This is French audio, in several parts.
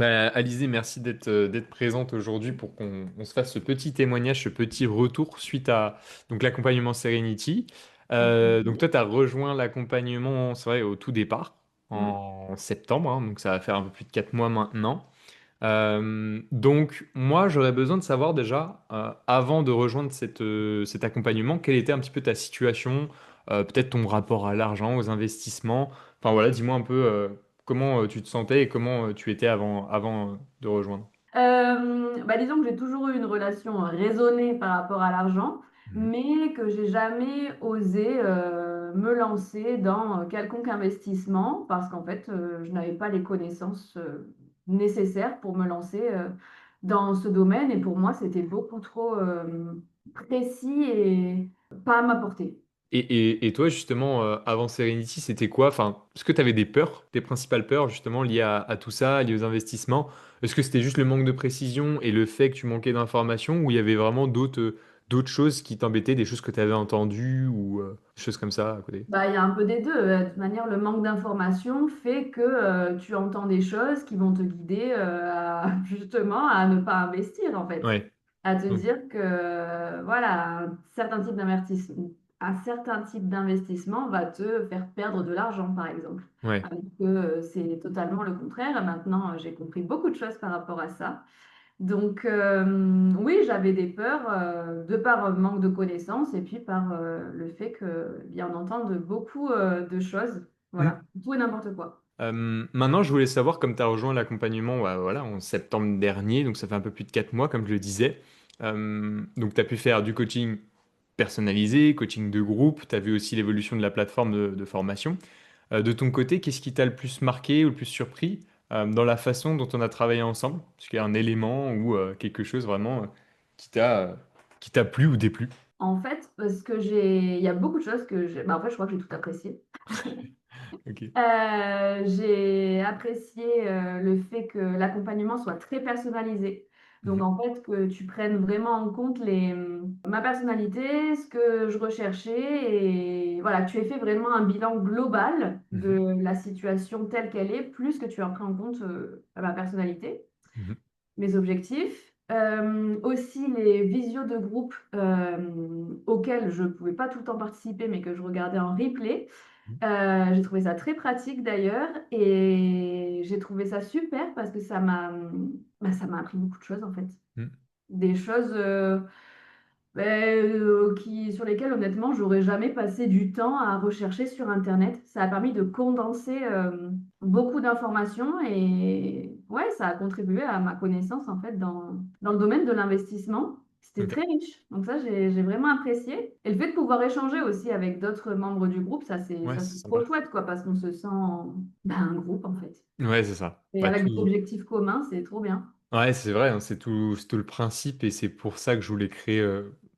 Alizé, merci d'être présente aujourd'hui pour qu'on se fasse ce petit témoignage, ce petit retour suite à donc l'accompagnement Serenity. Donc toi, tu as rejoint l'accompagnement, c'est vrai, au tout départ, Mm. en septembre, hein, donc ça va faire un peu plus de 4 mois maintenant. Donc moi, j'aurais besoin de savoir déjà, avant de rejoindre cet accompagnement, quelle était un petit peu ta situation, peut-être ton rapport à l'argent, aux investissements. Enfin voilà, dis-moi un peu comment tu te sentais et comment tu étais avant de rejoindre. Disons que j'ai toujours eu une relation raisonnée par rapport à l'argent, Mhm. mais que j'ai jamais osé me lancer dans quelconque investissement parce qu'en fait, je n'avais pas les connaissances nécessaires pour me lancer dans ce domaine et pour moi, c'était beaucoup trop précis et pas à ma portée. Et toi, justement, avant Serenity, c'était quoi? Enfin, est-ce que tu avais des peurs, des principales peurs, justement, liées à tout ça, liées aux investissements? Est-ce que c'était juste le manque de précision et le fait que tu manquais d'informations, ou il y avait vraiment d'autres choses qui t'embêtaient, des choses que tu avais entendues ou des choses comme ça à côté? Il y a un peu des deux. De toute manière, le manque d'information fait que tu entends des choses qui vont te guider justement à ne pas investir, en fait. Ouais. À te Donc, dire que voilà, un certain type d'investissement va te faire perdre de l'argent, par exemple. ouais. Alors que c'est totalement le contraire. Maintenant, j'ai compris beaucoup de choses par rapport à ça. Donc, oui, j'avais des peurs de par manque de connaissances et puis par le fait que, bien, on entend de beaucoup de choses, voilà, tout et n'importe quoi. Maintenant, je voulais savoir, comme tu as rejoint l'accompagnement voilà, en septembre dernier, donc ça fait un peu plus de 4 mois, comme je le disais. Donc, tu as pu faire du coaching personnalisé, coaching de groupe, tu as vu aussi l'évolution de la plateforme de formation. De ton côté, qu'est-ce qui t'a le plus marqué ou le plus surpris dans la façon dont on a travaillé ensemble? Est-ce qu'il y a un élément ou quelque chose vraiment qui t'a plu ou déplu? En fait, parce que il y a beaucoup de choses en fait, je crois que j'ai tout apprécié. Ok. J'ai apprécié le fait que l'accompagnement soit très personnalisé. Donc, Mhm, en fait, que tu prennes vraiment en compte ma personnalité, ce que je recherchais, et voilà, tu aies fait vraiment un bilan global mhm, de la situation telle qu'elle est, plus que tu as pris en compte ma personnalité, mhm, mes objectifs. Aussi les visios de groupe auxquels je ne pouvais pas tout le temps participer, mais que je regardais en replay. J'ai trouvé ça très pratique d'ailleurs et j'ai trouvé ça super parce que ça m'a appris beaucoup de choses en fait. mhm. Des choses sur lesquelles honnêtement j'aurais jamais passé du temps à rechercher sur Internet. Ça a permis de condenser beaucoup d'informations et ouais, ça a contribué à ma connaissance en fait dans le domaine de l'investissement. C'était Ok. très riche. Donc ça, j'ai vraiment apprécié. Et le fait de pouvoir échanger aussi avec d'autres membres du groupe, Ouais, ça c'est c'est trop sympa. chouette quoi, parce qu'on se sent un groupe en fait. Ouais, c'est ça. Et Bah, avec des tout... objectifs communs, c'est trop bien. Ouais, c'est vrai, hein, c'est tout le principe et c'est pour ça que je voulais créer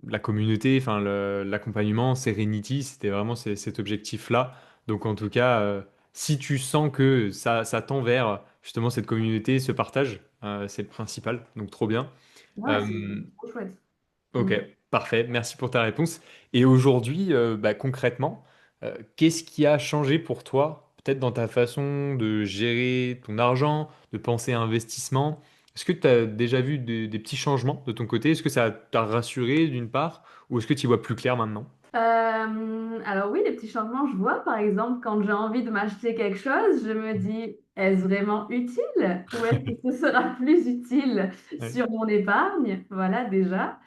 la communauté, enfin l'accompagnement, Serenity, c'était vraiment cet objectif-là. Donc en tout cas, si tu sens que ça tend vers justement cette communauté, ce partage, c'est le principal, donc trop bien. Ouais, c'est Euh, trop chouette. ok, Mm. parfait, merci pour ta réponse. Et aujourd'hui, concrètement, qu'est-ce qui a changé pour toi, peut-être dans ta façon de gérer ton argent, de penser à investissement? Est-ce que tu as déjà vu des petits changements de ton côté? Est-ce que ça t'a rassuré d'une part, ou est-ce que tu y vois plus clair maintenant? Alors oui, les petits changements, je vois par exemple quand j'ai envie de m'acheter quelque chose, je me dis, est-ce vraiment utile ou est-ce que ce sera plus utile Ouais. sur mon épargne? Voilà déjà.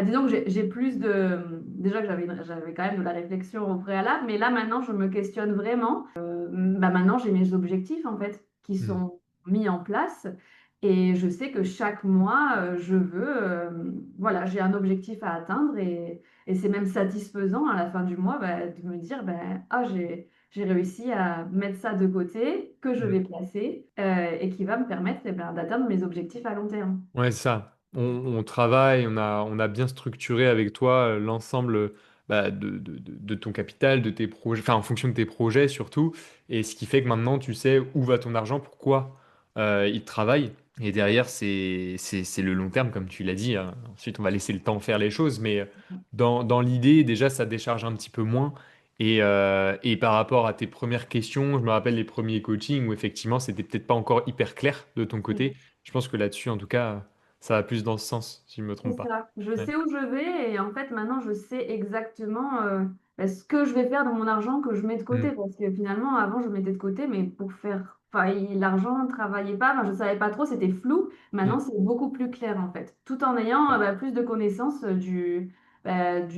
Disons que j'ai plus de... Déjà que j'avais quand même de la réflexion au préalable, mais là maintenant je me questionne vraiment. Maintenant j'ai mes objectifs en fait qui Mhm. sont mis en place et je sais que chaque mois je veux... voilà, j'ai un objectif à atteindre et c'est même satisfaisant à la fin du mois de me dire, j'ai réussi à mettre ça de côté, que je vais Mhm. placer et qui va me permettre d'atteindre mes objectifs à long terme. Ouais, c'est ça. On travaille, on a bien structuré avec toi l'ensemble de ton capital, de tes projets, enfin en fonction de tes projets surtout. Et ce qui fait que maintenant tu sais où va ton argent, pourquoi il travaille. Et derrière, c'est le long terme, comme tu l'as dit, hein. Ensuite, on va laisser le temps faire les choses. Mais dans l'idée, déjà, ça décharge un petit peu moins. Et par rapport à tes premières questions, je me rappelle les premiers coachings où effectivement c'était peut-être pas encore hyper clair de ton côté. Je pense que là-dessus, en tout cas, ça va plus dans ce sens, si je me C'est trompe pas. ça. Je Ouais. sais où je vais et en fait maintenant je sais exactement ce que je vais faire de mon argent que je mets de côté Mm. parce que finalement avant je mettais de côté mais pour faire enfin l'argent ne travaillait pas, enfin, je savais pas trop, c'était flou. Maintenant Mm. c'est beaucoup plus clair en fait, tout en ayant Ouais. plus de connaissances du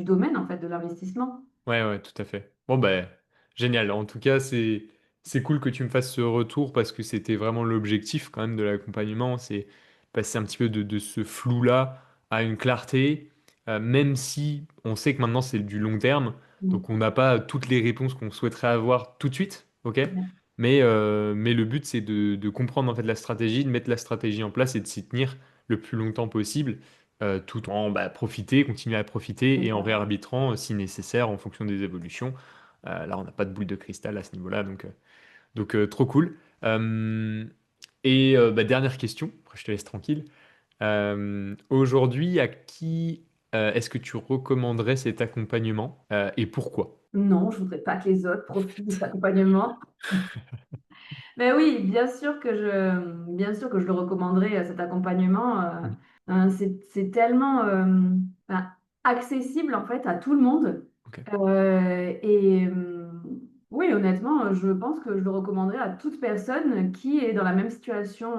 domaine en fait de l'investissement. Ouais, ouais, tout à fait. Bon, ben, génial. En tout cas, c'est cool que tu me fasses ce retour parce que c'était vraiment l'objectif quand même de l'accompagnement, c'est passer un petit peu de ce flou-là à une clarté, même si on sait que maintenant c'est du long terme, donc Mm. on n'a pas toutes les réponses qu'on souhaiterait avoir tout de suite, ok? Ouais, Mais le but c'est de comprendre en fait la stratégie, de mettre la stratégie en place et de s'y tenir le plus longtemps possible tout en profiter, continuer à profiter c'est et en ça. réarbitrant si nécessaire en fonction des évolutions. Là, on n'a pas de boule de cristal à ce niveau-là, donc trop cool. Euh, Dernière question, après je te laisse tranquille. Aujourd'hui, à qui est-ce que tu recommanderais cet accompagnement et pourquoi? Non, je voudrais pas que les autres profitent de cet accompagnement. Mais oui, bien sûr que je le recommanderais, cet accompagnement. Mm. C'est tellement ben, accessible en fait à tout le monde. Ok. Oui, honnêtement, je pense que je le recommanderais à toute personne qui est dans la même situation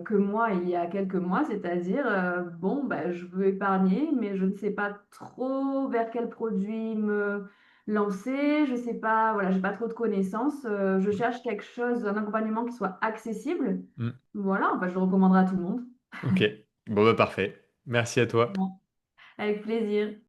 que moi il y a quelques mois, c'est-à-dire, bon, ben, je veux épargner, mais je ne sais pas trop vers quel produit me lancer, je sais pas, voilà, j'ai pas trop de connaissances. Je cherche quelque chose, un accompagnement qui soit accessible. Mm. Voilà, enfin, je le recommanderais à tout le monde. Ok. Bon, bah parfait. Merci à toi. Bon, avec plaisir.